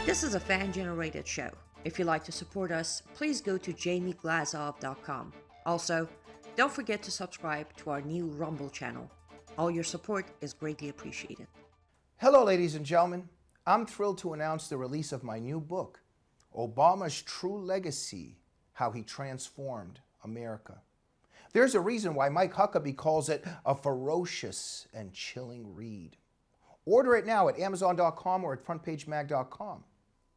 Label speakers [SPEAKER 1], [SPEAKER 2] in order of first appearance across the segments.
[SPEAKER 1] This is a fan-generated show. If you'd like to support us, please go to jamieglazoff.com. Also, don't forget to subscribe to our new Rumble channel. All your support is greatly appreciated.
[SPEAKER 2] Hello, ladies and gentlemen. I'm thrilled to announce the release of my new book, Obama's True Legacy: How He Transformed America. There's a reason why Mike Huckabee calls it a ferocious and chilling read. Order it now at Amazon.com or at FrontPageMag.com.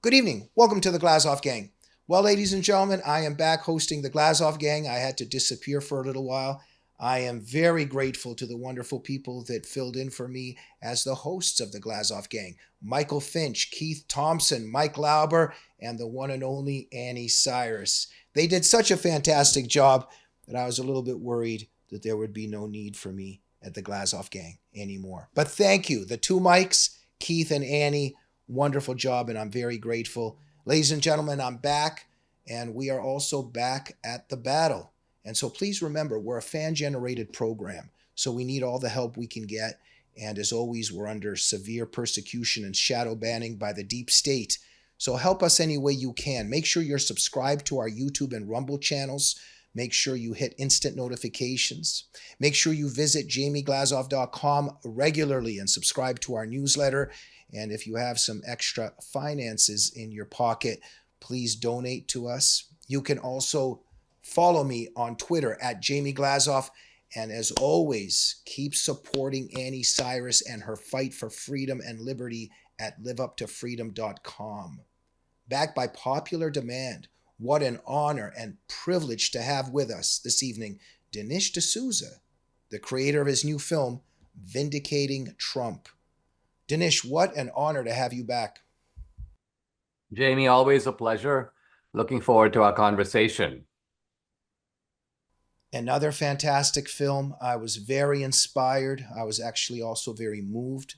[SPEAKER 2] Good evening. Welcome to the Glazoff Gang. Well, ladies and gentlemen, I am back hosting the Glazoff Gang. I had to disappear for a little while. I am very grateful to the wonderful people that filled in for me as the hosts of the Glazoff Gang. Michael Finch, Keith Thompson, Mike Lauber, and the one and only Annie Cyrus. They did such a fantastic job that I was a little bit worried that there would be no need for me at the Glazoff Gang anymore. But thank you. The two Mikes, Keith and Annie, wonderful job, and I'm very grateful. Ladies and gentlemen, I'm back, and we are also back at the battle. And so please remember, we're a fan-generated program, so we need all the help we can get. And as always, we're under severe persecution and shadow banning by the deep state. So help us any way you can. Make sure you're subscribed to our YouTube and Rumble channels. Make sure you hit instant notifications. Make sure you visit jamieglazoff.com regularly and subscribe to our newsletter. And if you have some extra finances in your pocket, please donate to us. You can also follow me on Twitter at Jamie Glazoff. And as always, keep supporting Annie Cyrus and her fight for freedom and liberty at liveuptofreedom.com. Backed by popular demand, what an honor and privilege to have with us this evening Dinesh D'Souza, the creator of his new film, Vindicating Trump. Dinesh, what an honor to have you back.
[SPEAKER 3] Jamie, always a pleasure. Looking forward to our conversation.
[SPEAKER 2] Another fantastic film. I was very inspired. I was actually also very moved.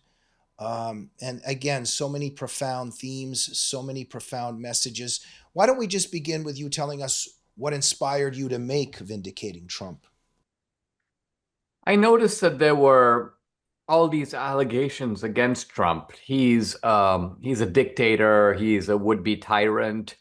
[SPEAKER 2] And again, so many profound themes, so many profound messages. Why don't we just begin with you telling us what inspired you to make Vindicating Trump?
[SPEAKER 3] I noticed that there were all these allegations against Trump. He's a dictator. He's a would-be tyrant.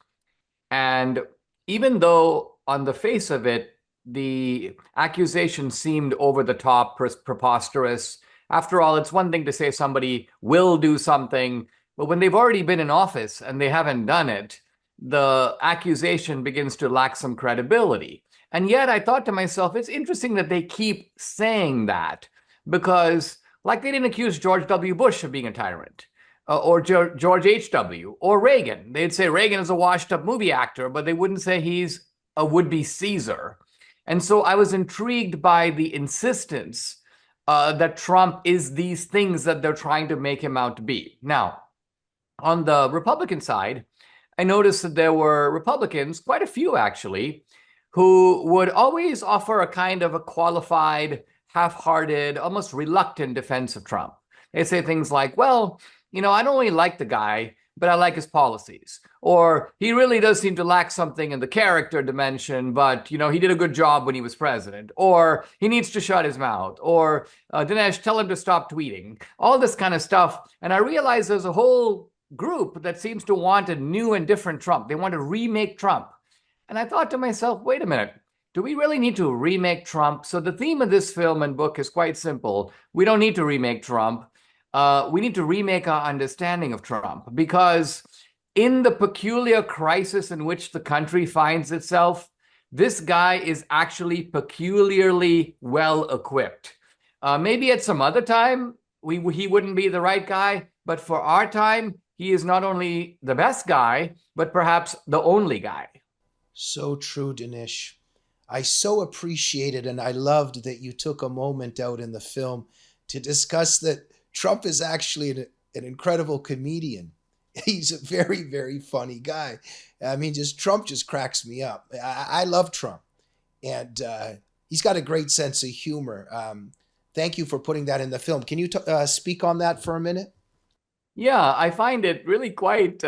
[SPEAKER 3] And even though on the face of it, the accusation seemed over the top, preposterous. After all, it's one thing to say somebody will do something, but when they've already been in office and they haven't done it, the accusation begins to lack some credibility. And yet I thought to myself, it's interesting that they keep saying that, because like they didn't accuse George W. Bush of being a tyrant, or George H.W. or Reagan. They'd say Reagan is a washed-up movie actor, but they wouldn't say he's a would-be Caesar. And so I was intrigued by the insistence that Trump is these things that they're trying to make him out to be. Now, on the Republican side, I noticed that there were Republicans, quite a few actually, who would always offer a kind of a qualified, half-hearted, almost reluctant defense of Trump. They say things like, well, you know, I don't really like the guy, but I like his policies. Or he really does seem to lack something in the character dimension, but, you know, he did a good job when he was president. Or he needs to shut his mouth. Or Dinesh, tell him to stop tweeting. All this kind of stuff. And I realize there's a whole group that seems to want a new and different Trump. They want to remake Trump. And I thought to myself, wait a minute. Do we really need to remake Trump? So the theme of this film and book is quite simple. We don't need to remake Trump. We need to remake our understanding of Trump, because in the peculiar crisis in which the country finds itself, this guy is actually peculiarly well equipped. Maybe at some other time, he wouldn't be the right guy, but for our time, he is not only the best guy, but perhaps the only guy.
[SPEAKER 2] So true, Dinesh. I so appreciated and I loved that you took a moment out in the film to discuss that Trump is actually an incredible comedian. He's a very, very funny guy. I mean, Trump just cracks me up. I love Trump. And he's got a great sense of humor. Thank you for putting that in the film. Can you speak on that for a minute?
[SPEAKER 3] Yeah, I find it really quite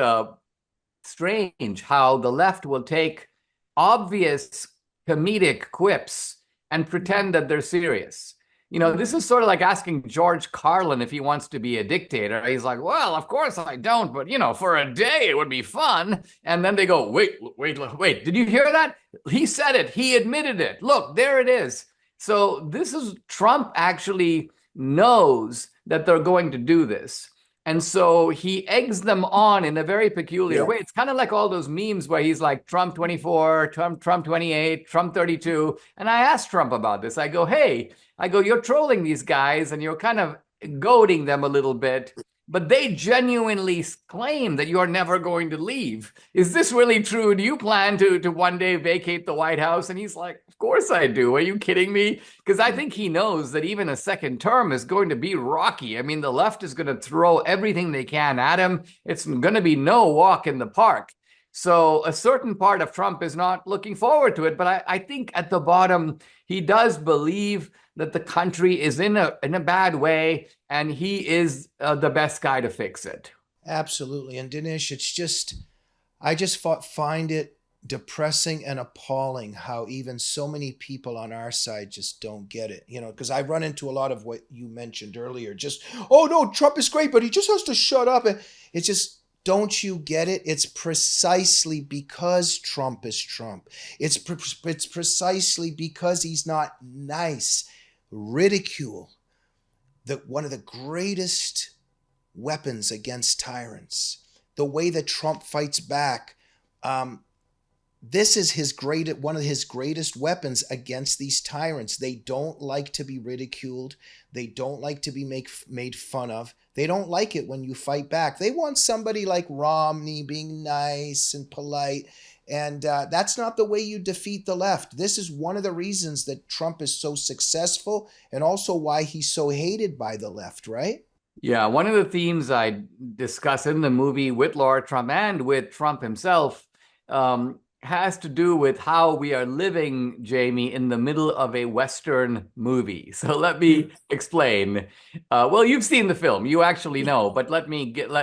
[SPEAKER 3] strange how the left will take obvious comedic quips and pretend that they're serious. You know, this is sort of like asking George Carlin if he wants to be a dictator. He's like, well, of course I don't, but you know, for a day it would be fun. And then they go, wait, did you hear that? He said it. He admitted it. Look, there it is. So this is Trump actually knows that they're going to do this. And so he eggs them on in a very peculiar way. It's kind of like all those memes where he's like Trump 24, Trump 28, Trump 32. And I asked Trump about this. I go, hey, you're trolling these guys and you're kind of goading them a little bit, but they genuinely claim that you're never going to leave. Is this really true? Do you plan to one day vacate the White House? And he's like, of course I do. Are you kidding me? Because I think he knows that even a second term is going to be rocky. I mean, the left is going to throw everything they can at him. It's going to be no walk in the park. So a certain part of Trump is not looking forward to it. But I think at the bottom, he does believe that the country is in a bad way, and he is the best guy to fix it.
[SPEAKER 2] Absolutely. And Dinesh, I just find it depressing and appalling how even so many people on our side just don't get it. You know, because I run into a lot of what you mentioned earlier. Just, oh no, Trump is great, but he just has to shut up. And it's just, don't you get it? It's precisely because Trump is Trump. It's precisely because he's not nice. Ridicule, one of the greatest weapons against tyrants. The way that Trump fights back, this is one of his greatest weapons against these tyrants. They don't like to be ridiculed. They don't like to be made fun of. They don't like it when you fight back. They want somebody like Romney being nice and polite. And that's not the way you defeat the left. This is one of the reasons that Trump is so successful and also why he's so hated by the left, right?
[SPEAKER 3] Yeah, one of the themes I discuss in the movie with Laura Trump and with Trump himself has to do with how we are living, Jamie, in the middle of a Western movie. So let me explain. Well, you've seen the film, you actually know, but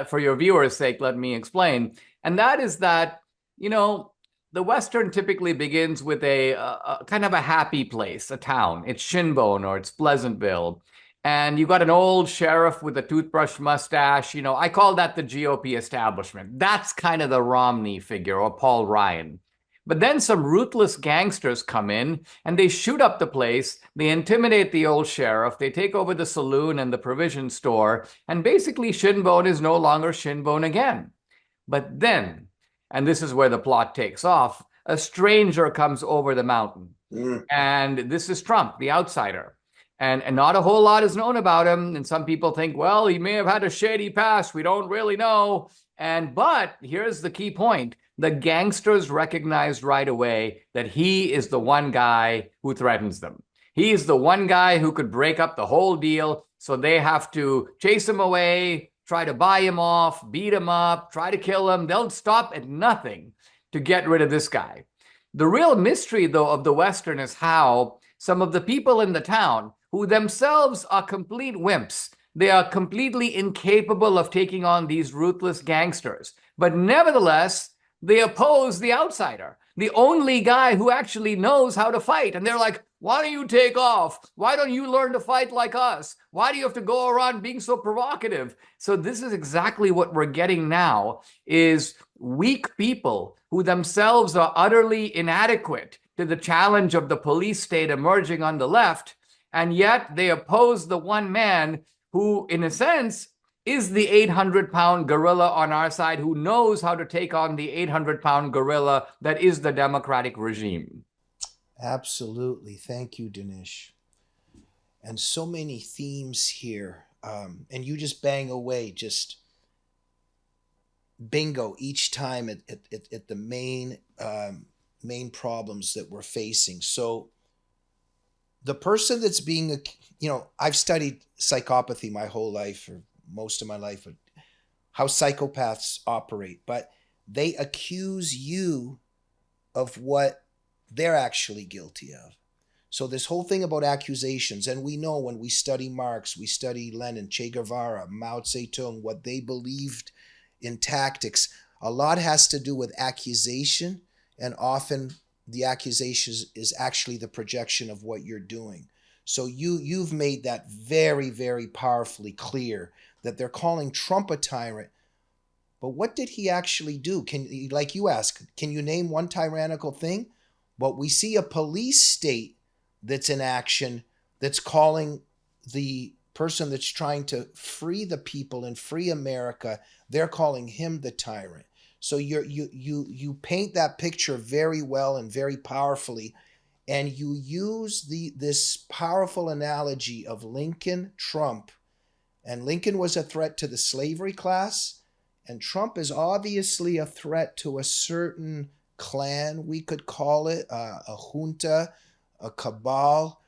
[SPEAKER 3] for your viewers' sake, let me explain. And that is that, you know, the Western typically begins with a kind of a happy place, a town. It's Shinbone or it's Pleasantville. And you got an old sheriff with a toothbrush mustache. You know, I call that the GOP establishment. That's kind of the Romney figure or Paul Ryan. But then some ruthless gangsters come in and they shoot up the place. They intimidate the old sheriff. They take over the saloon and the provision store. And basically, Shinbone is no longer Shinbone again. But then, and this is where the plot takes off, a stranger comes over the mountain. And this is Trump, the outsider. And not a whole lot is known about him. And some people think, well, he may have had a shady past. We don't really know. But here's the key point. The gangsters recognized right away that he is the one guy who threatens them. He is the one guy who could break up the whole deal. So they have to chase him away, try to buy him off, beat him up, try to kill him. They'll stop at nothing to get rid of this guy. The real mystery, though, of the Western is how some of the people in the town, who themselves are complete wimps, they are completely incapable of taking on these ruthless gangsters. But nevertheless, they oppose the outsider, the only guy who actually knows how to fight. And they're like, why don't you take off? Why don't you learn to fight like us? Why do you have to go around being so provocative? So this is exactly what we're getting now, is weak people who themselves are utterly inadequate to the challenge of the police state emerging on the left. And yet they oppose the one man who, in a sense, is the 800-pound gorilla on our side, who knows how to take on the 800-pound gorilla that is the Democratic regime.
[SPEAKER 2] Absolutely. Thank you, Dinesh. And so many themes here. And you just bang away, just bingo each time at the main problems that we're facing. So the person that's being, I've studied psychopathy my whole life, or most of my life, how psychopaths operate, but they accuse you of what they're actually guilty of. So this whole thing about accusations, and we know when we study Marx, we study Lenin, Che Guevara, Mao Zedong, what they believed in tactics, a lot has to do with accusation, and often the accusation is actually the projection of what you're doing. So you've made that very, very powerfully clear that they're calling Trump a tyrant. But what did he actually do? Like you ask, can you name one tyrannical thing? But we see a police state that's in action, that's calling the person that's trying to free the people and free America, they're calling him the tyrant. So you paint that picture very well and very powerfully, and you use this powerful analogy of Lincoln, Trump, and Lincoln was a threat to the slavery class, and Trump is obviously a threat to a certain clan, we could call it, a junta, a cabal.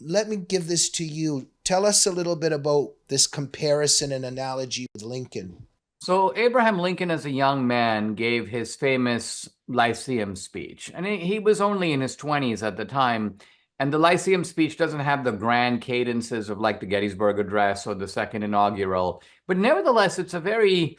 [SPEAKER 2] Let me give this to you. Tell us a little bit about this comparison and analogy with Lincoln.
[SPEAKER 3] So Abraham Lincoln, as a young man, gave his famous Lyceum speech. And he was only in his 20s at the time. And the Lyceum speech doesn't have the grand cadences of like the Gettysburg Address or the Second Inaugural. But nevertheless, it's a very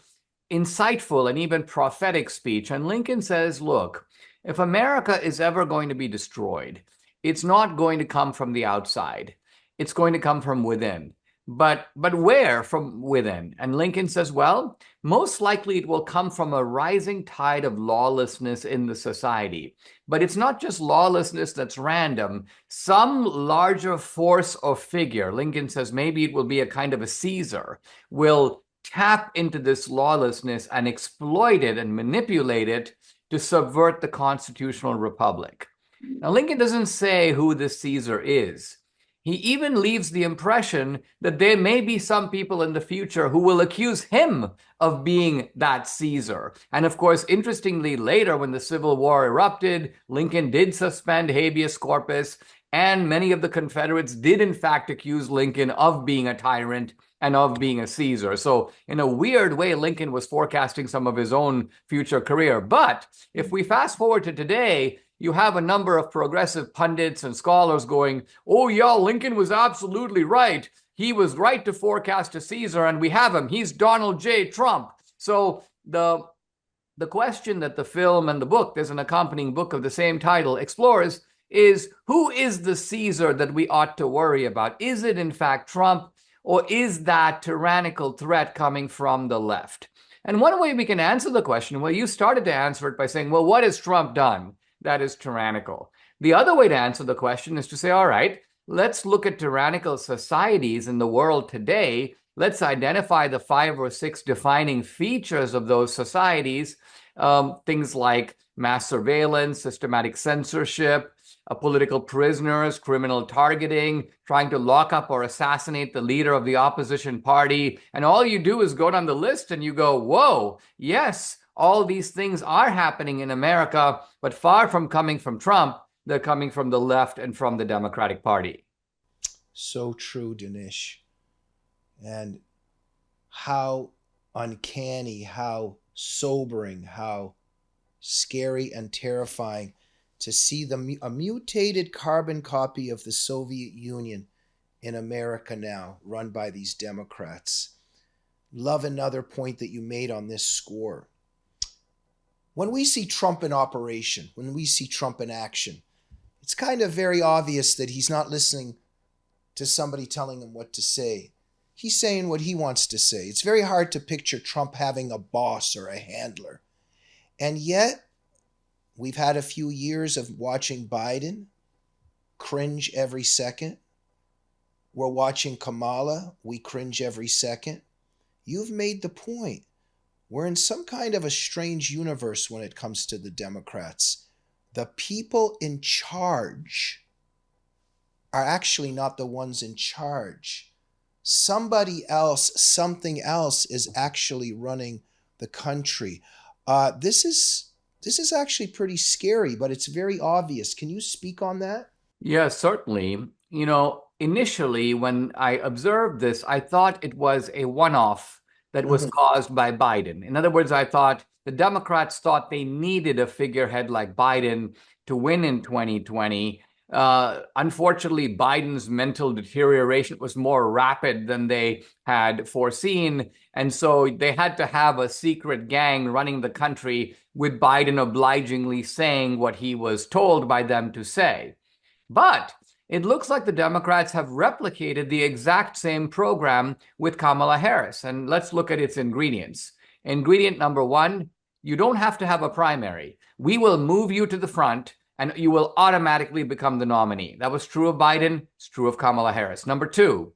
[SPEAKER 3] insightful and even prophetic speech. And Lincoln says, look, if America is ever going to be destroyed, it's not going to come from the outside. It's going to come from within. But where from within? And Lincoln says, well, most likely it will come from a rising tide of lawlessness in the society. But it's not just lawlessness that's random. Some larger force or figure, Lincoln says maybe it will be a kind of a Caesar, will tap into this lawlessness and exploit it and manipulate it to subvert the constitutional republic. Now, Lincoln doesn't say who this Caesar is. He even leaves the impression that there may be some people in the future who will accuse him of being that Caesar. And of course, interestingly, later when the Civil War erupted, Lincoln did suspend habeas corpus, and many of the Confederates did in fact accuse Lincoln of being a tyrant and of being a Caesar. So in a weird way, Lincoln was forecasting some of his own future career. But if we fast forward to today, you have a number of progressive pundits and scholars going, oh yeah, Lincoln was absolutely right. He was right to forecast a Caesar, and we have him. He's Donald J. Trump. So the question that the film and the book, there's an accompanying book of the same title, explores is, who is the Caesar that we ought to worry about? Is it in fact Trump, or is that tyrannical threat coming from the left? And one way we can answer the question, well, you started to answer it by saying, well, what has Trump done that is tyrannical? The other way to answer the question is to say, all right, let's look at tyrannical societies in the world today. Let's identify the 5 or 6 defining features of those societies, things like mass surveillance, systematic censorship, political prisoners, criminal targeting, trying to lock up or assassinate the leader of the opposition party. And all you do is go down the list and you go, whoa, yes, all these things are happening in America, but far from coming from Trump, they're coming from the left and from the Democratic Party.
[SPEAKER 2] So true, Dinesh. And how uncanny, how sobering, how scary and terrifying to see a mutated carbon copy of the Soviet Union in America now, run by these Democrats. Love another point that you made on this score. When we see Trump in operation, when we see Trump in action, it's kind of very obvious that he's not listening to somebody telling him what to say. He's saying what he wants to say. It's very hard to picture Trump having a boss or a handler. And yet, we've had a few years of watching Biden cringe every second. We're watching Kamala, we cringe every second. You've made the point. We're in some kind of a strange universe when it comes to the Democrats. The people in charge are actually not the ones in charge. Somebody else, something else is actually running the country. This is actually pretty scary, but it's very obvious. Can you speak on that?
[SPEAKER 3] Yes, certainly. You know, initially when I observed this, I thought it was a one-off that was caused by Biden. In other words, I thought the Democrats thought they needed a figurehead like Biden to win in 2020. Unfortunately, Biden's mental deterioration was more rapid than they had foreseen. And so they had to have a secret gang running the country with Biden obligingly saying what he was told by them to say. But it looks like the Democrats have replicated the exact same program with Kamala Harris. And let's look at its ingredients. Ingredient number one, you don't have to have a primary. We will move you to the front and you will automatically become the nominee. That was true of Biden. It's true of Kamala Harris. Number two,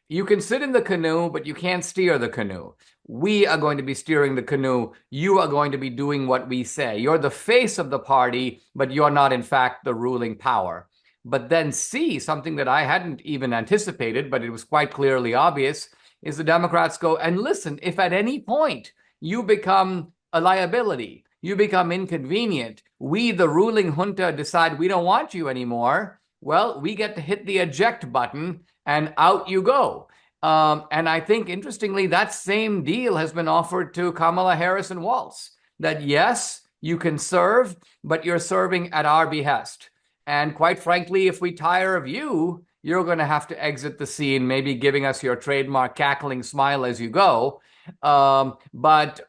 [SPEAKER 3] you can sit in the canoe, but you can't steer the canoe. We are going to be steering the canoe. You are going to be doing what we say. You're the face of the party, but you're not, in fact, the ruling power. But then C, something that I hadn't even anticipated, but it was quite clearly obvious, is the Democrats go, and listen, if at any point you become a liability, you become inconvenient, we, the ruling junta, decide we don't want you anymore, well, we get to hit the eject button and out you go. And I think, interestingly, that same deal has been offered to Kamala Harris and Walz, that yes, you can serve, but you're serving at our behest. And quite frankly, if we tire of you, you're going to have to exit the scene, maybe giving us your trademark cackling smile as you go. But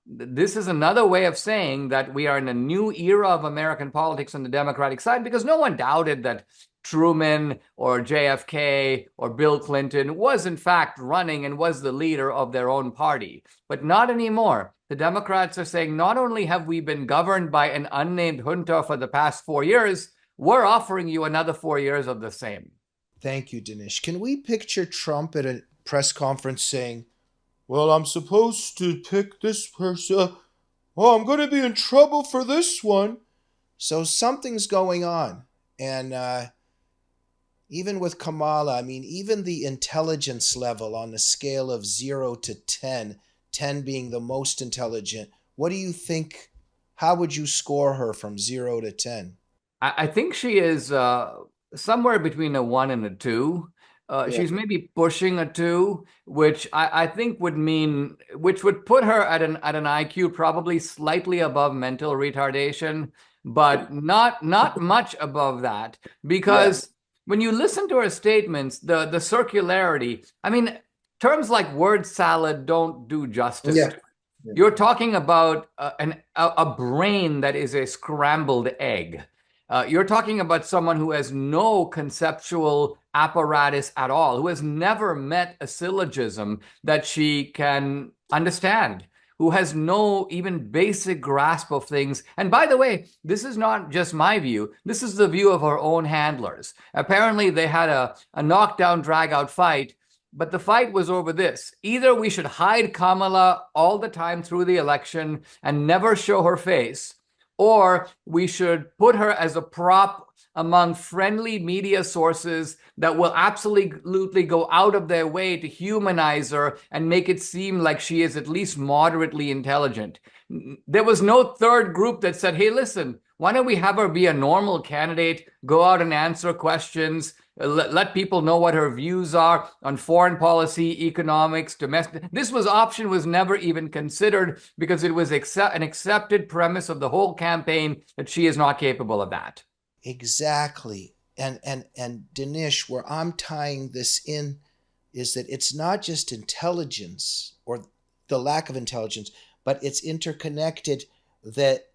[SPEAKER 3] this is another way of saying that we are in a new era of American politics on the Democratic side, because no one doubted that Truman or JFK or Bill Clinton was in fact running and was the leader of their own party. But not anymore. The Democrats are saying, not only have we been governed by an unnamed junta for the past 4 years, we're offering you another 4 years of the same.
[SPEAKER 2] Thank you, Dinesh. Can we picture Trump at a press conference saying, well, I'm supposed to pick this person. Oh, I'm going to be in trouble for this one. So something's going on. And even with Kamala, I mean, even the intelligence level on a scale of 0 to 10, 10 being the most intelligent, what do you think? How would you score her from 0 to 10?
[SPEAKER 3] I think she is somewhere between a 1 and a 2. She's maybe pushing a 2, which I think would mean, which would put her at an IQ probably slightly above mental retardation, but not much above that. Because when you listen to her statements, the circularity, I mean, terms like word salad don't do justice to it. You're talking about a brain that is a scrambled egg. You're talking about someone who has no conceptual apparatus at all, who has never met a syllogism that she can understand, who has no even basic grasp of things. And by the way, this is not just my view. This is the view of her own handlers. Apparently, they had a knockdown, drag-out fight, but the fight was over this. Either we should hide Kamala all the time through the election and never show her face, or we should put her as a prop among friendly media sources that will absolutely go out of their way to humanize her and make it seem like she is at least moderately intelligent. There was no third group that said, hey, listen, why don't we have her be a normal candidate, go out and answer questions, let people know what her views are on foreign policy, economics, domestic. This option was never even considered because it was an accepted premise of the whole campaign that she is not capable of that.
[SPEAKER 2] Exactly. And Dinesh, where I'm tying this in is that it's not just intelligence or the lack of intelligence, but it's interconnected, that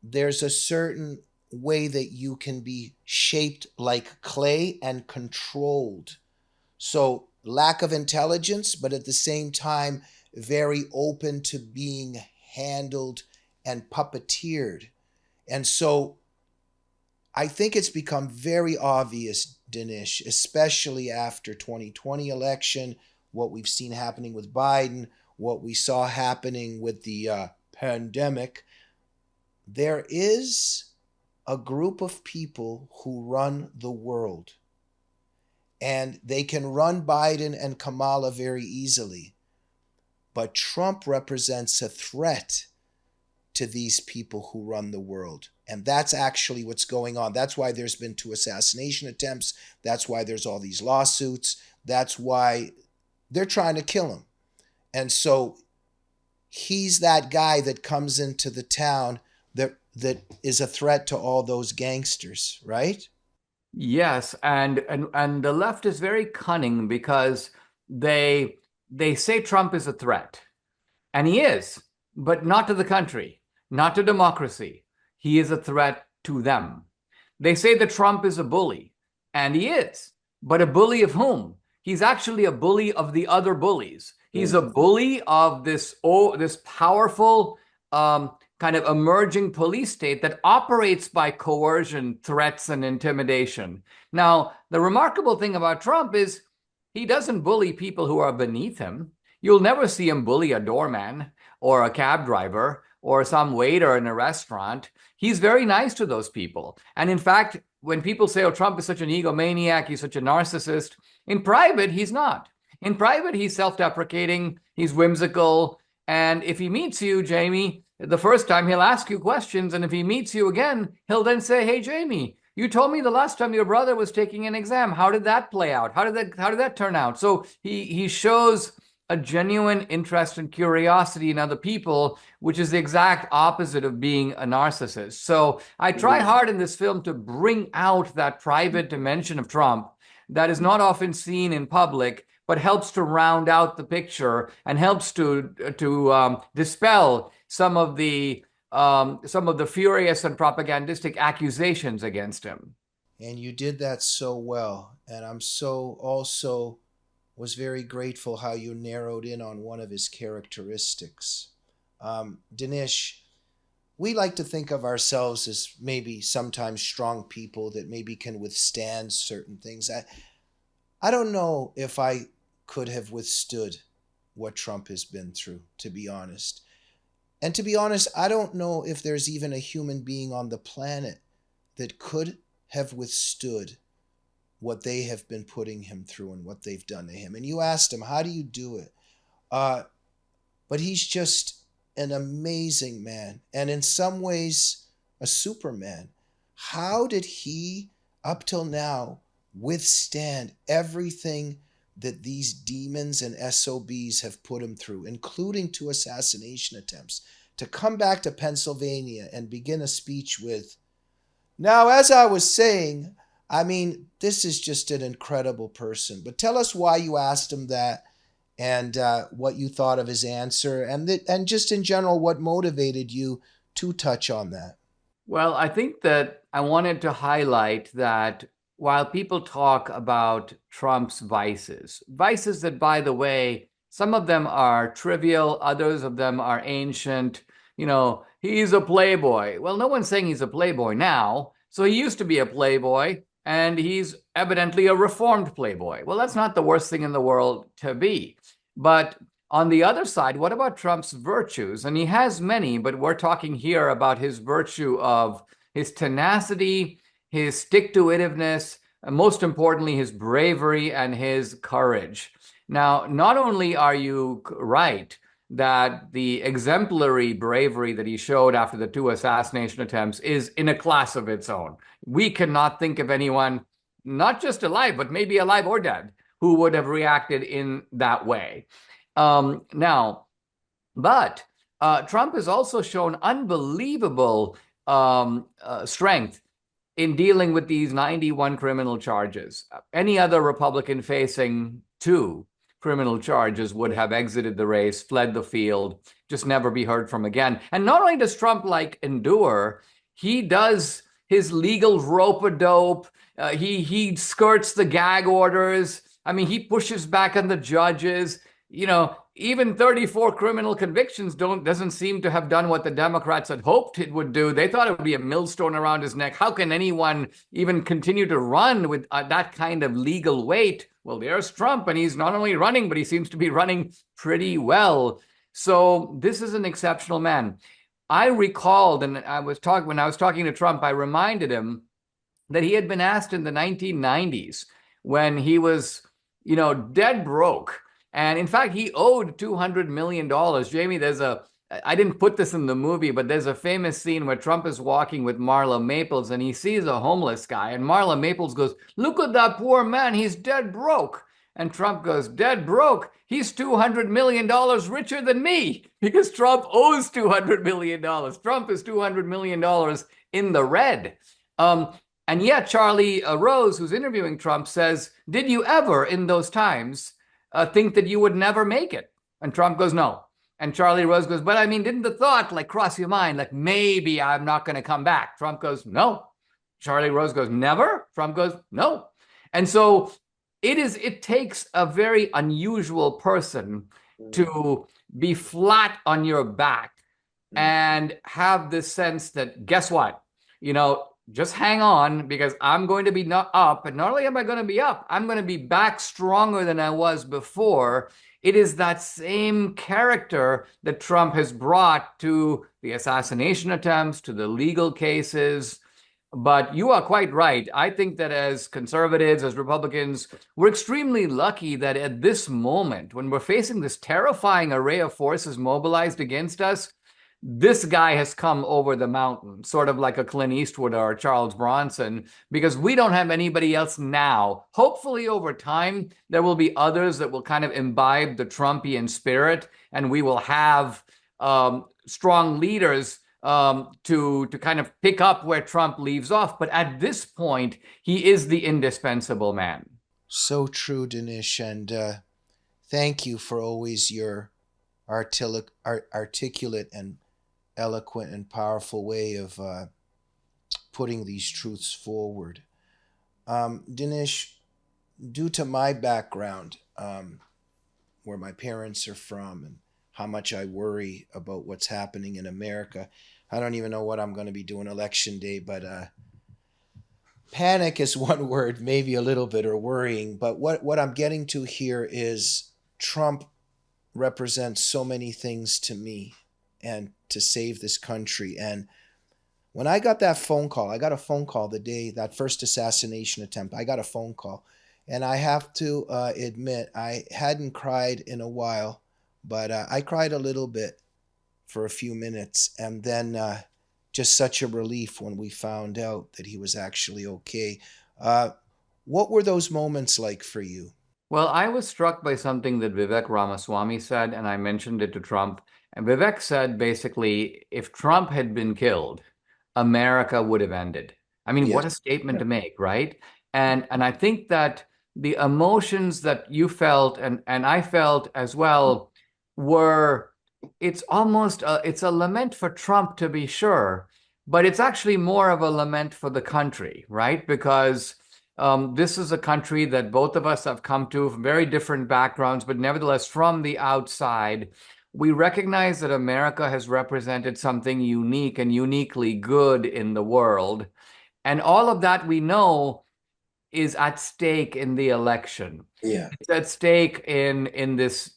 [SPEAKER 2] there's a certain way that you can be shaped like clay and controlled. So lack of intelligence, but at the same time, very open to being handled and puppeteered. And so I think it's become very obvious, Dinesh, especially after 2020 election, what we've seen happening with Biden, what we saw happening with the pandemic. There is a group of people who run the world, and they can run Biden and Kamala very easily. But Trump represents a threat to these people who run the world. And that's actually what's going on. That's why there's been 2 assassination attempts. That's why there's all these lawsuits. That's why they're trying to kill him. And so he's that guy that comes into the town that is a threat to all those gangsters, right?
[SPEAKER 3] Yes, and the left is very cunning because they say Trump is a threat. And he is, but not to the country, not to democracy. He is a threat to them. They say that Trump is a bully. And he is. But a bully of whom? He's actually a bully of the other bullies. He's a bully of this powerful kind of emerging police state that operates by coercion, threats, and intimidation. Now, the remarkable thing about Trump is he doesn't bully people who are beneath him. You'll never see him bully a doorman or a cab driver or some waiter in a restaurant. He's very nice to those people. And in fact, when people say, oh, Trump is such an egomaniac, he's such a narcissist, in private, he's not. In private, he's self-deprecating, he's whimsical. And if he meets you, Jamie, the first time he'll ask you questions. And if he meets you again, he'll then say, hey, Jamie, you told me the last time your brother was taking an exam. How did that play out? How did that turn out? So he shows a genuine interest and curiosity in other people, which is the exact opposite of being a narcissist. So I try hard in this film to bring out that private dimension of Trump that is not often seen in public, but helps to round out the picture and helps to dispel some of the furious and propagandistic accusations against him.
[SPEAKER 2] And you did that so well. And I'm so also was very grateful how you narrowed in on one of his characteristics. Dinesh, we like to think of ourselves as maybe sometimes strong people that maybe can withstand certain things. I don't know if I could have withstood what Trump has been through, to be honest. And to be honest, I don't know if there's even a human being on the planet that could have withstood what they have been putting him through and what they've done to him. And you asked him, how do you do it? But he's just an amazing man, and in some ways a superman. How did he, up till now, withstand everything that these demons and SOBs have put him through, including 2 assassination attempts, to come back to Pennsylvania and begin a speech with, now, as I was saying, I mean, this is just an incredible person. But tell us why you asked him that, and what you thought of his answer, and just in general, what motivated you to touch on that.
[SPEAKER 3] Well, I think that I wanted to highlight that while people talk about Trump's vices that, by the way, some of them are trivial, others of them are ancient. You know, he's a playboy. Well, no one's saying he's a playboy now. So he used to be a playboy, and he's evidently a reformed playboy. Well, that's not the worst thing in the world to be. But on the other side, what about Trump's virtues? And he has many, but we're talking here about his virtue of his tenacity, his stick-to-itiveness, and most importantly, his bravery and his courage. Now, not only are you right that the exemplary bravery that he showed after the 2 assassination attempts is in a class of its own. We cannot think of anyone, not just alive, but maybe alive or dead, who would have reacted in that way. Trump has also shown unbelievable strength in dealing with these 91 criminal charges. Any other Republican facing 2 criminal charges would have exited the race, fled the field, just never be heard from again. And not only does Trump endure, he does his legal rope-a-dope. He skirts the gag orders. I mean, he pushes back on the judges. You know, even 34 criminal convictions doesn't seem to have done what the Democrats had hoped it would do. They thought it would be a millstone around his neck. How can anyone even continue to run with that kind of legal weight? Well, there's Trump, and he's not only running, but he seems to be running pretty well. So this is an exceptional man. I recalled, and when I was talking to Trump, I reminded him that he had been asked in the 1990s when he was, dead broke. And in fact, he owed $200 million. Jamie, I didn't put this in the movie, but there's a famous scene where Trump is walking with Marla Maples and he sees a homeless guy. And Marla Maples goes, "Look at that poor man, he's dead broke." And Trump goes, "Dead broke? He's $200 million richer than me," because Trump owes $200 million. Trump is $200 million in the red. And yet Charlie Rose, who's interviewing Trump, says, "Did you ever in those times think that you would never make it?" And Trump goes, "No." And Charlie Rose goes, "But I mean, didn't the thought cross your mind, maybe I'm not going to come back?" Trump goes, "No." Charlie Rose goes, "Never?" Trump goes, "No." And so it takes a very unusual person to be flat on your back and have this sense that, guess what? Just hang on, because I'm going to be not up. And not only am I going to be up, I'm going to be back stronger than I was before. It is that same character that Trump has brought to the assassination attempts, to the legal cases. But you are quite right. I think that as conservatives, as Republicans, we're extremely lucky that at this moment, when we're facing this terrifying array of forces mobilized against us, this guy has come over the mountain, sort of like a Clint Eastwood or a Charles Bronson, because we don't have anybody else now. Hopefully, over time, there will be others that will kind of imbibe the Trumpian spirit, and we will have strong leaders to kind of pick up where Trump leaves off. But at this point, he is the indispensable man.
[SPEAKER 2] So true, Dinesh, and thank you for always your articulate and eloquent and powerful way of putting these truths forward. Dinesh, due to my background, where my parents are from and how much I worry about what's happening in America, I don't even know what I'm going to be doing election day, but panic is one word, maybe a little bit, or worrying. But what I'm getting to here is Trump represents so many things to me and to save this country. And when I got that phone call, I got a phone call the day, that first assassination attempt, I got a phone call. And I have to admit, I hadn't cried in a while, but I cried a little bit for a few minutes. And then just such a relief when we found out that he was actually okay. What were those moments like for you?
[SPEAKER 3] Well, I was struck by something that Vivek Ramaswamy said, and I mentioned it to Trump. And Vivek said basically, if Trump had been killed, America would have ended. I mean, what a statement to make, right? And I think that the emotions that you felt and I felt as well were, it's almost it's a lament for Trump, to be sure, but it's actually more of a lament for the country, right? Because this is a country that both of us have come to from very different backgrounds, but nevertheless, from the outside, we recognize that America has represented something unique and uniquely good in the world. And all of that we know is at stake in the election.
[SPEAKER 2] Yeah.
[SPEAKER 3] It's at stake in this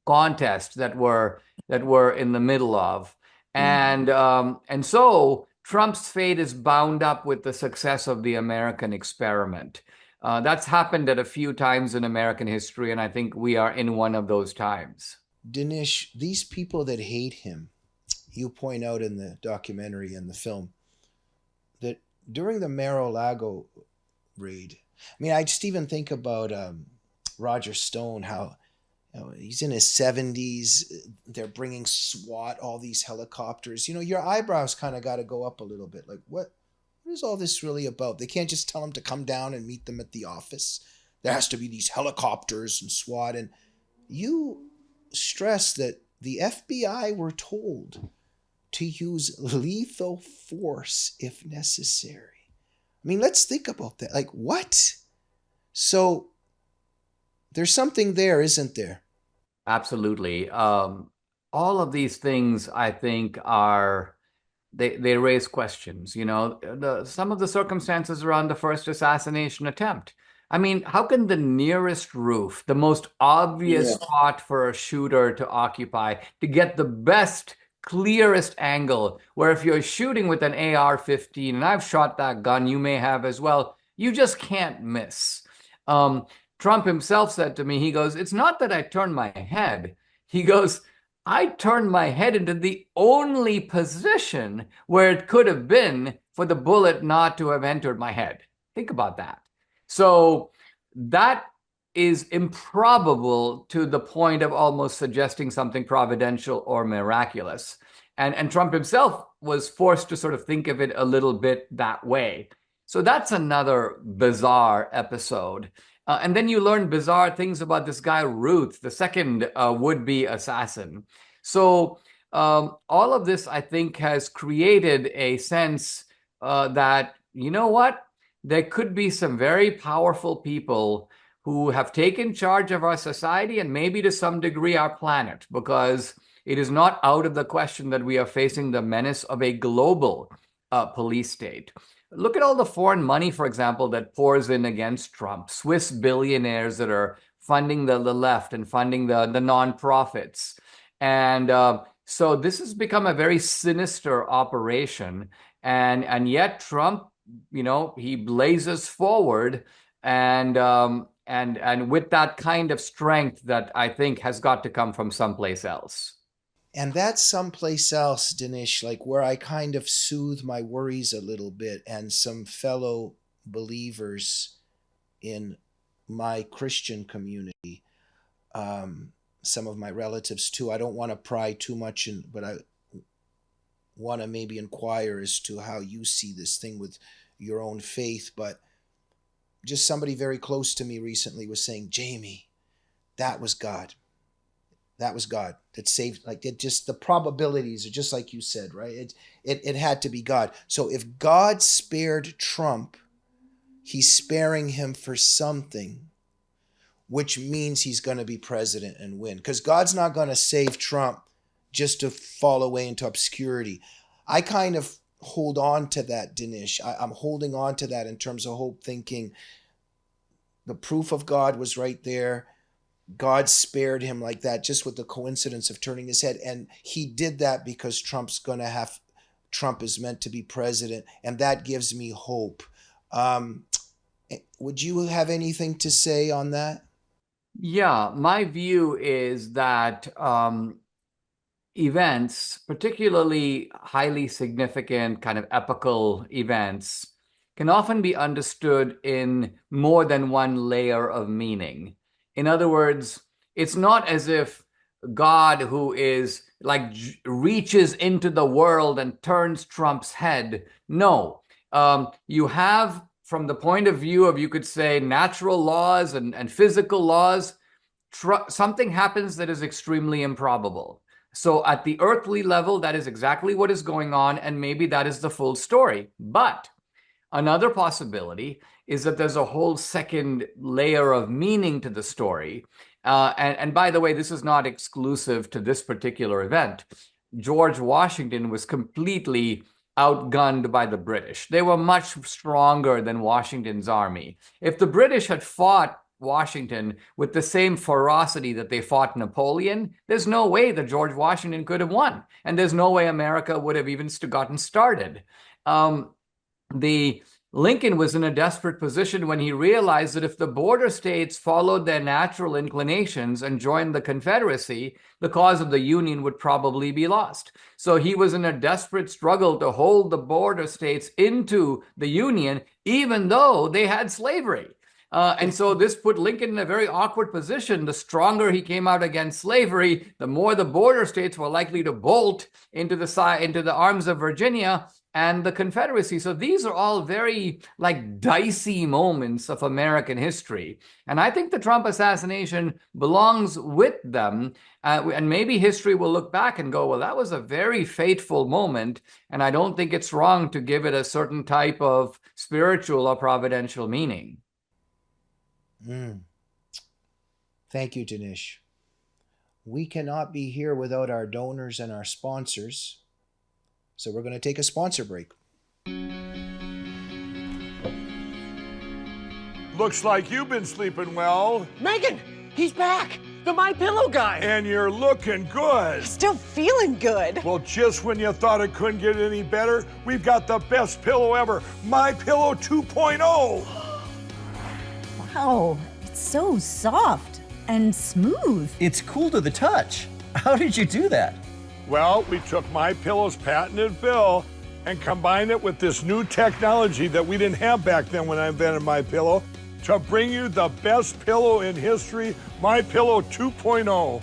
[SPEAKER 3] contest that we're in the middle of. And so Trump's fate is bound up with the success of the American experiment. That's happened at a few times in American history, and I think we are in one of those times.
[SPEAKER 2] Dinesh, these people that hate him, you point out in the documentary and the film, that during the Mar-a-Lago raid, I mean, I just even think about Roger Stone, how he's in his 70s, they're bringing SWAT, all these helicopters. Your eyebrows kind of got to go up a little bit. Like, what is all this really about? They can't just tell him to come down and meet them at the office. There has to be these helicopters and SWAT. And you stress that the FBI were told to use lethal force if necessary. I mean, let's think about that. Like, what? So there's something there, isn't there?
[SPEAKER 3] Absolutely. All of these things, I think, they raise questions. Some of the circumstances around the first assassination attempt. I mean, how can the nearest roof, the most obvious spot for a shooter to occupy, to get the best, clearest angle, where if you're shooting with an AR-15, and I've shot that gun, you may have as well, you just can't miss. Trump himself said to me, he goes, it's not that I turned my head. He goes, I turned my head into the only position where it could have been for the bullet not to have entered my head. Think about that. So that is improbable to the point of almost suggesting something providential or miraculous. And Trump himself was forced to sort of think of it a little bit that way. So that's another bizarre episode. And then you learn bizarre things about this guy, Ruth, the second would-be assassin. So all of this, I think, has created a sense that, you know what? there could be some very powerful people who have taken charge of our society and maybe to some degree our planet, because it is not out of the question that we are facing the menace of a global police state. Look at all the foreign money, for example, that pours in against Trump. Swiss billionaires that are funding the left and funding the nonprofits. And so this has become a very sinister operation. And yet Trump, he blazes forward and with that kind of strength that I think has got to come from someplace else.
[SPEAKER 2] And that's someplace else, Dinesh, like where I kind of soothe my worries a little bit, and some fellow believers in my Christian community, some of my relatives too. I don't want to pry too much in, but I want to maybe inquire as to how you see this thing with your own faith. But just somebody very close to me recently was saying, Jamie, that was God. That was God that saved, like it just, the probabilities are just like you said, right? It had to be God. So if God spared Trump, he's sparing him for something, which means he's going to be president and win. Because God's not going to save Trump just to fall away into obscurity. I kind of hold on to that, Dinesh. I'm holding on to that in terms of hope, thinking the proof of God was right there. God spared him like that, just with the coincidence of turning his head. And he did that because Trump is meant to be president. And that gives me hope. Would you have anything to say on that?
[SPEAKER 3] Yeah, my view is that events, particularly highly significant kind of epical events, can often be understood in more than one layer of meaning. In other words, it's not as if God, who is like reaches into the world and turns Trump's head. No, you have, from the point of view of, you could say, natural laws and physical laws, something happens that is extremely improbable. So at the earthly level, that is exactly what is going on, and maybe that is the full story. But another possibility is that there's a whole second layer of meaning to the story. And by the way, this is not exclusive to this particular event. George Washington was completely outgunned by the British. They were much stronger than Washington's army. If the British had fought Washington with the same ferocity that they fought Napoleon, there's no way that George Washington could have won. And there's no way America would have even gotten started. Lincoln was in a desperate position when he realized that if the border states followed their natural inclinations and joined the Confederacy, the cause of the Union would probably be lost. So he was in a desperate struggle to hold the border states into the Union, even though they had slavery. And so this put Lincoln in a very awkward position. The stronger he came out against slavery, the more the border states were likely to bolt into the arms of Virginia and the Confederacy. So these are all very dicey moments of American history. And I think the Trump assassination belongs with them. And maybe history will look back and go, well, that was a very fateful moment. And I don't think it's wrong to give it a certain type of spiritual or providential meaning.
[SPEAKER 2] Thank you, Dinesh. We cannot be here without our donors and our sponsors. So we're going to take a sponsor break.
[SPEAKER 4] Looks like you've been sleeping well.
[SPEAKER 5] Megan, he's back. The MyPillow guy.
[SPEAKER 4] And you're looking good.
[SPEAKER 6] Still feeling good.
[SPEAKER 4] Well, just when you thought it couldn't get any better, we've got the best pillow ever, MyPillow 2.0.
[SPEAKER 6] Wow, it's so soft and smooth.
[SPEAKER 7] It's cool to the touch. How did you do that?
[SPEAKER 4] Well, we took MyPillow's patented fill and combined it with this new technology that we didn't have back then when I invented MyPillow to bring you the best pillow in history, MyPillow 2.0.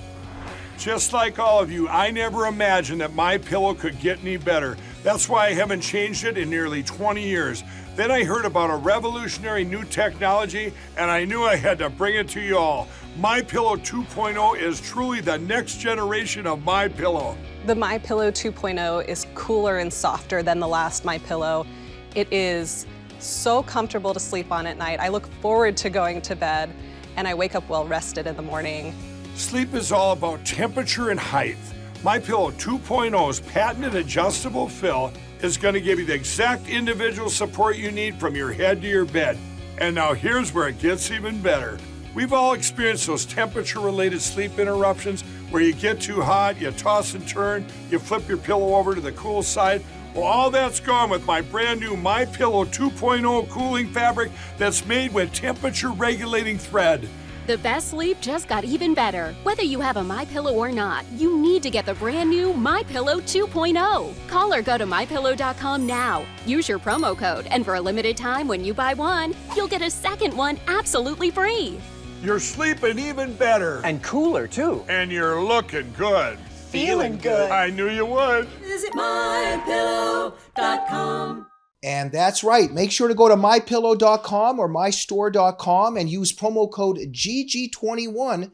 [SPEAKER 4] Just like all of you, I never imagined that MyPillow could get any better. That's why I haven't changed it in nearly 20 years. Then I heard about a revolutionary new technology, and I knew I had to bring it to you all. MyPillow 2.0 is truly the next generation of MyPillow.
[SPEAKER 8] The MyPillow 2.0 is cooler and softer than the last MyPillow. It is so comfortable to sleep on at night. I look forward to going to bed, and I wake up well rested in the morning.
[SPEAKER 4] Sleep is all about temperature and height. MyPillow 2.0's patented adjustable fill is going to give you the exact individual support you need from your head to your bed. And now here's where it gets even better. We've all experienced those temperature-related sleep interruptions where you get too hot, you toss and turn, you flip your pillow over to the cool side. Well, all that's gone with my brand new MyPillow 2.0 cooling fabric that's made with temperature-regulating thread.
[SPEAKER 9] The best sleep just got even better. Whether you have a MyPillow or not, you need to get the brand new MyPillow 2.0. Call or go to MyPillow.com now. Use your promo code, and for a limited time when you buy one, you'll get a second one absolutely free.
[SPEAKER 4] You're sleeping even better.
[SPEAKER 5] And cooler, too.
[SPEAKER 4] And you're looking good.
[SPEAKER 5] Feeling good.
[SPEAKER 4] I knew you would.
[SPEAKER 6] Visit mypillow.com.
[SPEAKER 2] And that's right. Make sure to go to mypillow.com or mystore.com and use promo code GG21.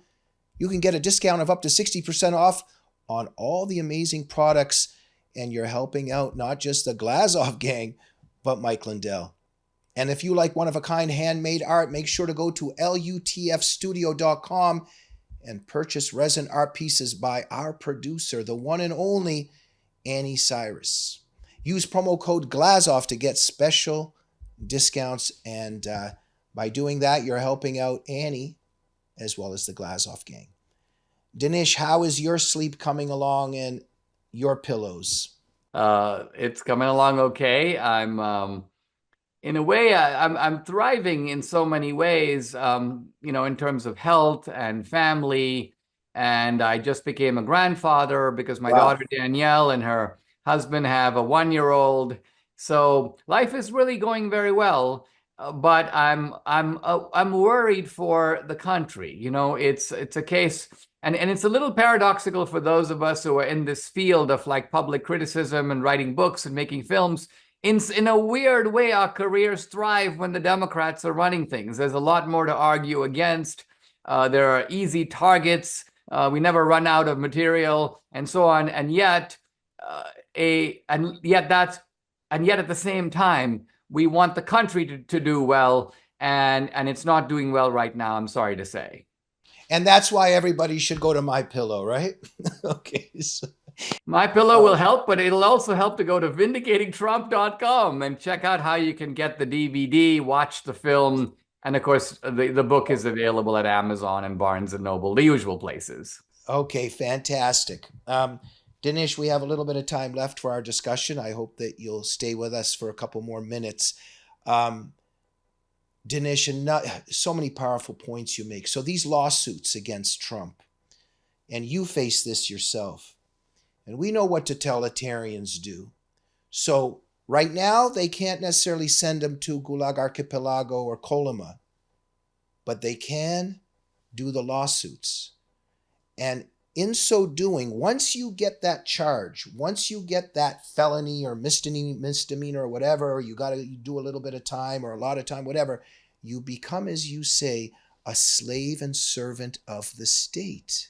[SPEAKER 2] You can get a discount of up to 60% off on all the amazing products. And you're helping out not just the Glazov gang, but Mike Lindell. And if you like one-of-a-kind handmade art, make sure to go to lutfstudio.com and purchase resin art pieces by our producer, the one and only Annie Cyrus. Use promo code GLAZOFF to get special discounts, and by doing that, you're helping out Annie as well as the Glazov gang. Dinesh, how is your sleep coming along and your pillows?
[SPEAKER 3] It's coming along okay. In a way, I'm thriving in so many ways, in terms of health and family. And I just became a grandfather because my daughter Danielle and her husband have a 1-year-old. So life is really going very well. But I'm worried for the country. It's a case, and it's a little paradoxical for those of us who are in this field of like public criticism and writing books and making films. In a weird way, our careers thrive when the Democrats are running things. There's a lot more to argue against. There are easy targets. We never run out of material, and so on. And yet at the same time, we want the country to do well, and it's not doing well right now, I'm sorry to say.
[SPEAKER 2] And that's why everybody should go to MyPillow, right? Okay. So.
[SPEAKER 3] MyPillow will help, but it'll also help to go to vindicatingtrump.com and check out how you can get the DVD, watch the film, and of course, the book is available at Amazon and Barnes & Noble, the usual places.
[SPEAKER 2] Okay, fantastic. Dinesh, we have a little bit of time left for our discussion. I hope that you'll stay with us for a couple more minutes. Dinesh, and so many powerful points you make. So these lawsuits against Trump, and you face this yourself, and we know what totalitarians do. So right now, they can't necessarily send them to Gulag Archipelago or Kolyma, but they can do the lawsuits. And in so doing, once you get that charge, once you get that felony or misdemeanor or whatever, or you got to do a little bit of time or a lot of time, whatever, you become, as you say, a slave and servant of the state.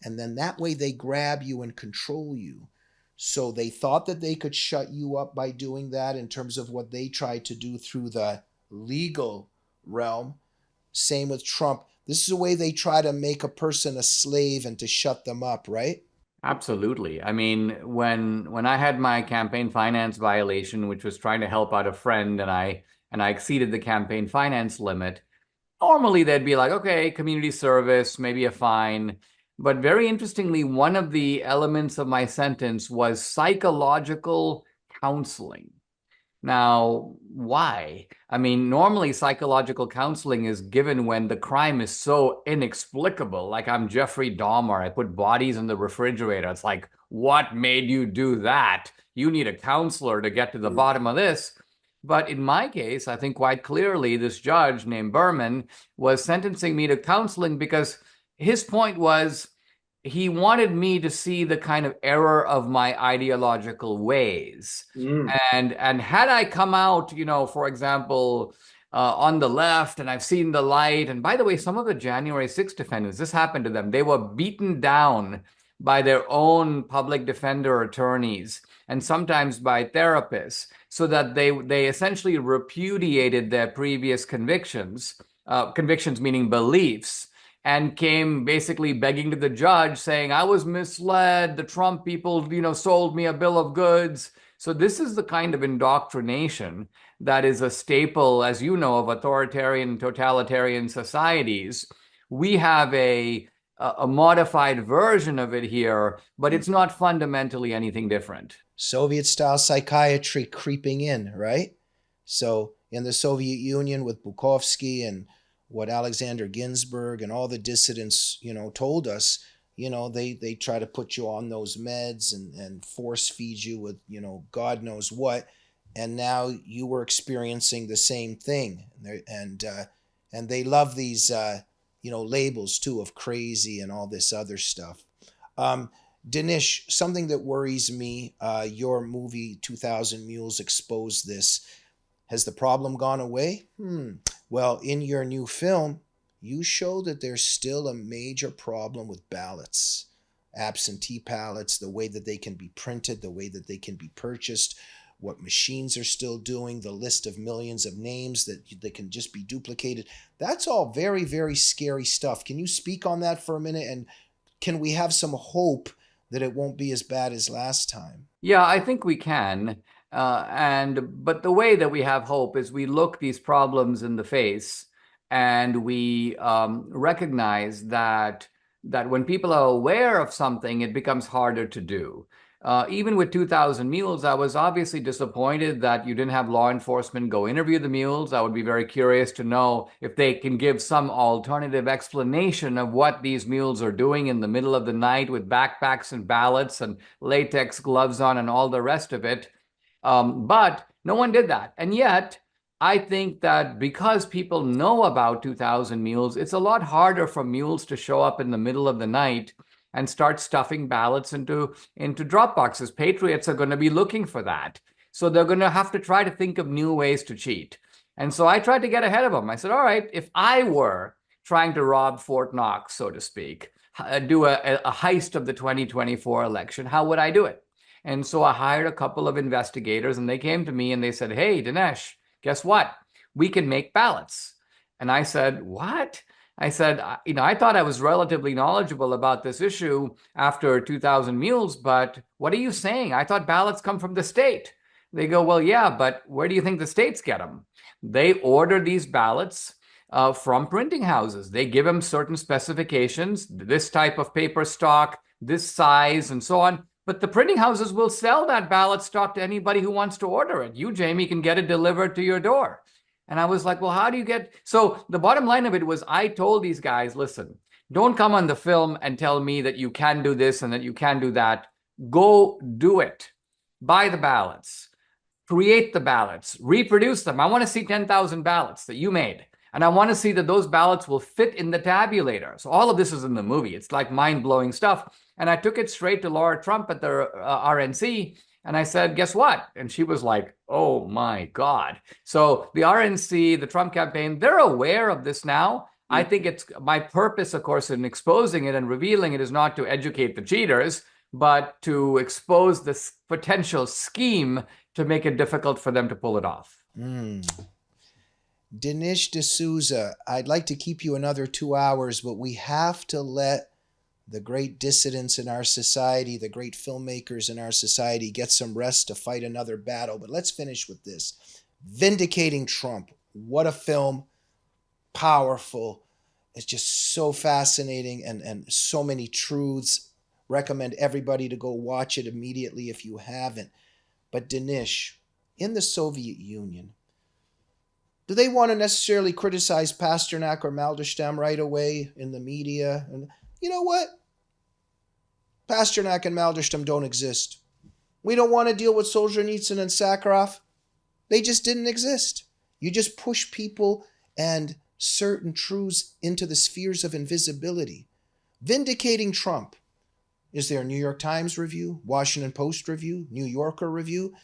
[SPEAKER 2] And then that way they grab you and control you. So they thought that they could shut you up by doing that in terms of what they tried to do through the legal realm. Same with Trump. This is a way they try to make a person a slave and to shut them up, right?
[SPEAKER 3] Absolutely. I mean, when I had my campaign finance violation, which was trying to help out a friend, and I exceeded the campaign finance limit, normally they'd be like, okay, community service, maybe a fine. But very interestingly, one of the elements of my sentence was psychological counseling. Now, why? I mean, normally psychological counseling is given when the crime is so inexplicable. Like I'm Jeffrey Dahmer, I put bodies in the refrigerator. It's like, what made you do that? You need a counselor to get to the bottom of this. But in my case, I think quite clearly this judge named Berman was sentencing me to counseling because his point was he wanted me to see the kind of error of my ideological ways. And had I come out, for example, on the left, and I've seen the light, and by the way, some of the January 6th defendants, this happened to them. They were beaten down by their own public defender attorneys and sometimes by therapists, so that they essentially repudiated their previous convictions, convictions meaning beliefs, and came basically begging to the judge saying, I was misled, the Trump people, sold me a bill of goods. So this is the kind of indoctrination that is a staple, as you know, of authoritarian, totalitarian societies. We have a modified version of it here, but it's not fundamentally anything different.
[SPEAKER 2] Soviet-style psychiatry creeping in, right? So in the Soviet Union with Bukovsky and what Alexander Ginsburg and all the dissidents, told us, they try to put you on those meds and force feed you with, God knows what. And now you were experiencing the same thing. And they love these, labels too of crazy and all this other stuff. Dinesh, something that worries me, your movie 2000 Mules exposed this. Has the problem gone away? Well, in your new film, you show that there's still a major problem with ballots, absentee ballots, the way that they can be printed, the way that they can be purchased, what machines are still doing, the list of millions of names that can just be duplicated. That's all very, very scary stuff. Can you speak on that for a minute? And can we have some hope that it won't be as bad as last time?
[SPEAKER 3] Yeah, I think we can. But the way that we have hope is we look these problems in the face and we recognize that when people are aware of something, it becomes harder to do. Even with 2000 Mules, I was obviously disappointed that you didn't have law enforcement go interview the mules. I would be very curious to know if they can give some alternative explanation of what these mules are doing in the middle of the night with backpacks and ballots and latex gloves on and all the rest of it. But no one did that. And yet, I think that because people know about 2000 Mules, it's a lot harder for mules to show up in the middle of the night and start stuffing ballots into drop boxes. Patriots are going to be looking for that. So they're going to have to try to think of new ways to cheat. And so I tried to get ahead of them. I said, all right, if I were trying to rob Fort Knox, so to speak, do a heist of the 2024 election, how would I do it? And so I hired a couple of investigators and they came to me and they said, hey, Dinesh, guess what? We can make ballots. And I said, what? I said, I thought I was relatively knowledgeable about this issue after 2000 Mules, but what are you saying? I thought ballots come from the state. They go, well, yeah, but where do you think the states get them? They order these ballots from printing houses. They give them certain specifications, this type of paper stock, this size, and so on. But the printing houses will sell that ballot stock to anybody who wants to order it. You, Jamie, can get it delivered to your door. And I was like, well, how do you get... So the bottom line of it was I told these guys, listen, don't come on the film and tell me that you can do this and that you can do that. Go do it. Buy the ballots. Create the ballots. Reproduce them. I want to see 10,000 ballots that you made. And I want to see that those ballots will fit in the tabulator. So all of this is in the movie. It's like mind-blowing stuff. And I took it straight to Laura Trump at the RNC. And I said, guess what? And she was like, oh, my God. So the RNC, the Trump campaign, they're aware of this now. I think it's my purpose, of course, in exposing it and revealing it is not to educate the cheaters, but to expose this potential scheme to make it difficult for them to pull it off.
[SPEAKER 2] Dinesh D'Souza, I'd like to keep you another 2 hours, but we have to let the great dissidents in our society, the great filmmakers in our society get some rest to fight another battle. But let's finish with this. Vindicating Trump. What a film. Powerful. It's just so fascinating and so many truths. Recommend everybody to go watch it immediately if you haven't. But Dinesh, in the Soviet Union, do they want to necessarily criticize Pasternak or Mandelstam right away in the media? And you know what? Pasternak and Mandelstam don't exist. We don't want to deal with Solzhenitsyn and Sakharov. They just didn't exist. You just push people and certain truths into the spheres of invisibility. Vindicating Trump. Is there a New York Times review, Washington Post review, New Yorker review?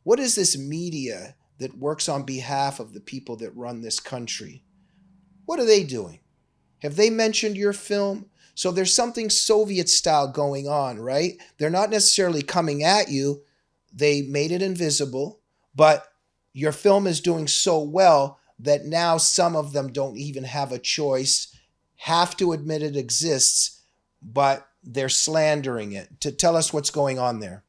[SPEAKER 2] What is this media that works on behalf of the people that run this country? What are they doing? Have they mentioned your film? So there's something Soviet style going on, right? They're not necessarily coming at you. They made it invisible, but your film is doing so well that now some of them don't even have a choice, have to admit it exists, but they're slandering it. To tell us what's going on there.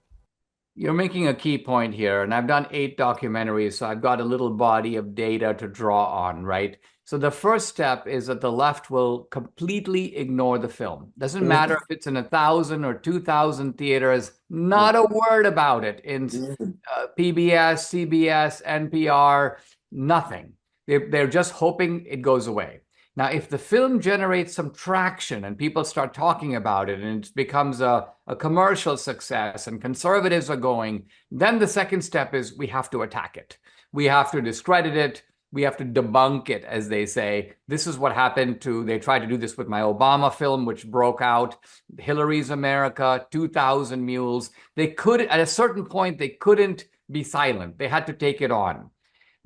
[SPEAKER 3] You're making a key point here, and I've done 8 documentaries, so I've got a little body of data to draw on, right? So the first step is that the left will completely ignore the film. Doesn't matter if it's in 1,000 or 2,000 theaters, not a word about it in PBS, CBS, NPR, nothing. They're just hoping it goes away. Now, if the film generates some traction and people start talking about it and it becomes a commercial success and conservatives are going, then the second step is we have to attack it. We have to discredit it. We have to debunk it, as they say. This is what happened they tried to do this with my Obama film, which broke out, Hillary's America, 2,000 Mules. They could, at a certain point, they couldn't be silent. They had to take it on.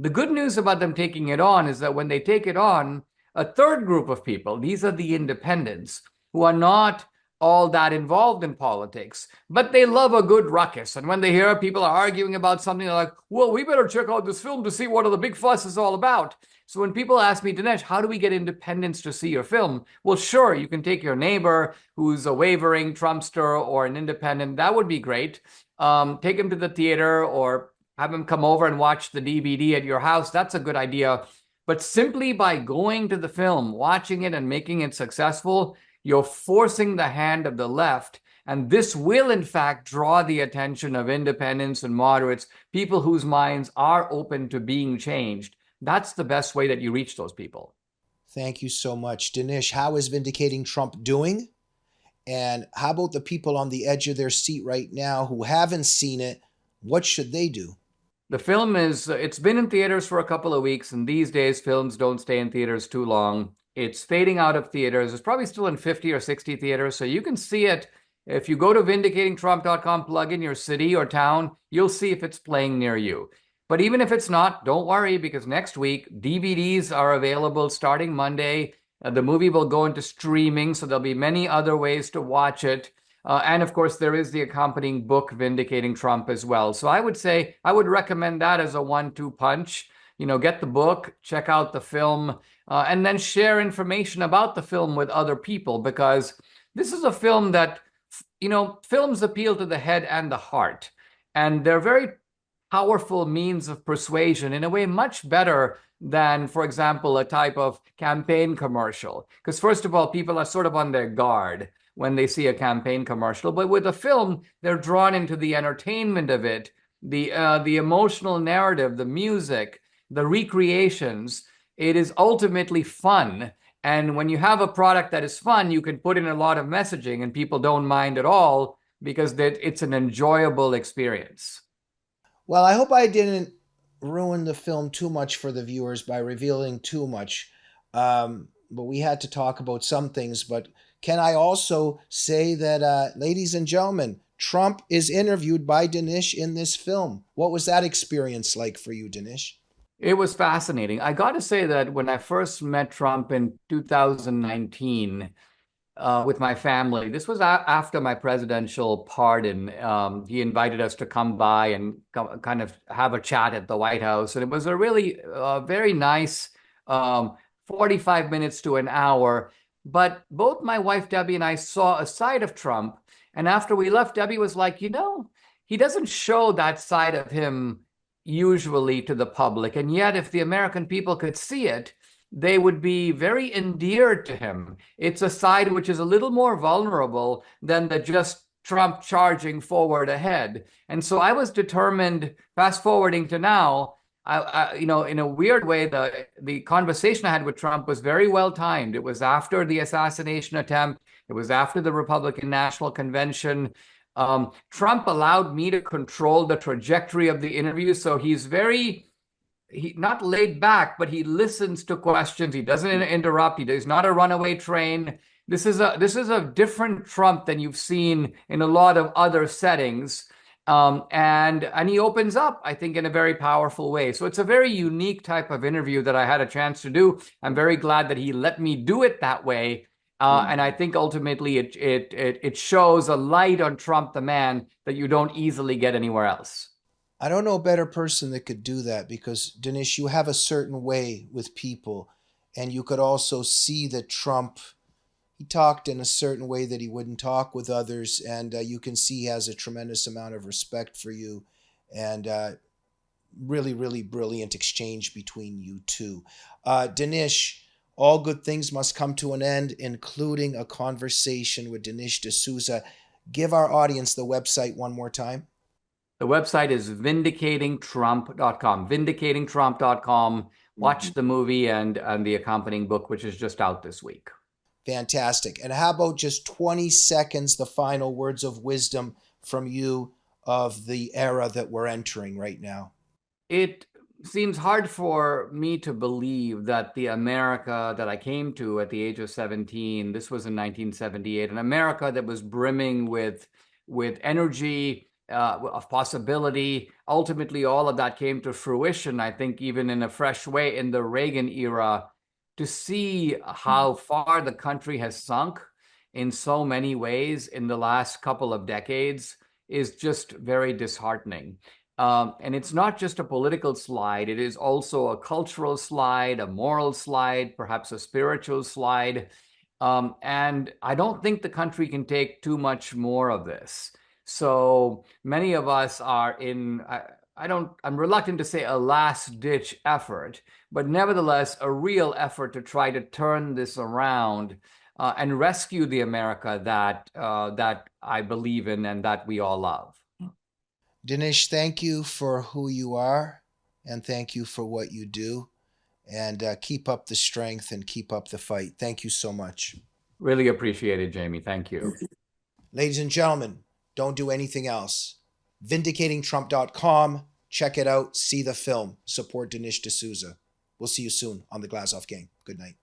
[SPEAKER 3] The good news about them taking it on is that when they take it on, a third group of people, these are the independents, who are not all that involved in politics, but they love a good ruckus. And when they hear people are arguing about something, they're like, well, we better check out this film to see what the big fuss is all about. So when people ask me, Dinesh, how do we get independents to see your film? Well, sure, you can take your neighbor who's a wavering Trumpster or an independent. That would be great. Take him to the theater or have him come over and watch the DVD at your house. That's a good idea. But simply by going to the film, watching it and making it successful, you're forcing the hand of the left. And this will, in fact, draw the attention of independents and moderates, people whose minds are open to being changed. That's the best way that you reach those people.
[SPEAKER 2] Thank you so much. Dinesh, how is Vindicating Trump doing? And how about the people on the edge of their seat right now who haven't seen it? What should they do?
[SPEAKER 3] The film it's been in theaters for a couple of weeks, and these days films don't stay in theaters too long. It's fading out of theaters. It's probably still in 50 or 60 theaters, so you can see it. If you go to vindicatingtrump.com, plug in your city or town, you'll see if it's playing near you. But even if it's not, don't worry, because next week, DVDs are available starting Monday. The movie will go into streaming, so there'll be many other ways to watch it. And of course, there is the accompanying book, Vindicating Trump, as well. So I would say, I would recommend that as a 1-2 punch. Get the book, check out the film, and then share information about the film with other people, because this is a film that, films appeal to the head and the heart. And they're very powerful means of persuasion in a way much better than, for example, a type of campaign commercial. Because first of all, people are sort of on their guard when they see a campaign commercial. But with a film, they're drawn into the entertainment of it, the emotional narrative, the music, the recreations. It is ultimately fun. And when you have a product that is fun, you can put in a lot of messaging and people don't mind at all because it's an enjoyable experience.
[SPEAKER 2] Well, I hope I didn't ruin the film too much for the viewers by revealing too much. But we had to talk about some things. But can I also say that, ladies and gentlemen, Trump is interviewed by Dinesh in this film. What was that experience like for you, Dinesh?
[SPEAKER 3] It was fascinating. I got to say that when I first met Trump in 2019 with my family, this was after my presidential pardon. He invited us to come by and kind of have a chat at the White House. And it was a really very nice 45 minutes to an hour. But both my wife, Debbie, and I saw a side of Trump. And after we left, Debbie was like, he doesn't show that side of him usually to the public. And yet, if the American people could see it, they would be very endeared to him. It's a side which is a little more vulnerable than the just Trump charging forward ahead. And so I was determined, fast forwarding to now, in a weird way, the conversation I had with Trump was very well timed. It was after the assassination attempt. It was after the Republican National Convention. Trump allowed me to control the trajectory of the interview. So he's not laid back, but he listens to questions. He doesn't interrupt. He's not a runaway train. This is a different Trump than you've seen in a lot of other settings. And he opens up, I think, in a very powerful way. So it's a very unique type of interview that I had a chance to do. I'm very glad that he let me do it that way. And I think ultimately it shows a light on Trump, the man, that you don't easily get anywhere else.
[SPEAKER 2] I don't know a better person that could do that because, Dinesh, you have a certain way with people. And you could also see that Trump, he talked in a certain way that he wouldn't talk with others. And you can see he has a tremendous amount of respect for you. And really, really brilliant exchange between you two. Dinesh, all good things must come to an end, including a conversation with Dinesh D'Souza. Give our audience the website one more time.
[SPEAKER 3] The website is vindicatingtrump.com. Vindicatingtrump.com. Watch the movie and the accompanying book, which is just out this week.
[SPEAKER 2] Fantastic. And how about just 20 seconds, the final words of wisdom from you of the era that we're entering right now?
[SPEAKER 3] It seems hard for me to believe that the America that I came to at the age of 17, this was in 1978, an America that was brimming with energy, of possibility. Ultimately, all of that came to fruition, I think, even in a fresh way in the Reagan era. To see how far the country has sunk in so many ways in the last couple of decades is just very disheartening. And it's not just a political slide. It is also a cultural slide, a moral slide, perhaps a spiritual slide. And I don't think the country can take too much more of this. So many of us are I'm reluctant to say a last-ditch effort, but nevertheless, a real effort to try to turn this around and rescue the America that I believe in and that we all love.
[SPEAKER 2] Dinesh, thank you for who you are, and thank you for what you do. And keep up the strength and keep up the fight. Thank you so much.
[SPEAKER 3] Really appreciate it, Jamie. Thank you.
[SPEAKER 2] Ladies and gentlemen, don't do anything else. Vindicatingtrump.com. Check it out. See the film. Support Dinesh D'Souza. We'll see you soon on the Glazoff Gang. Good night.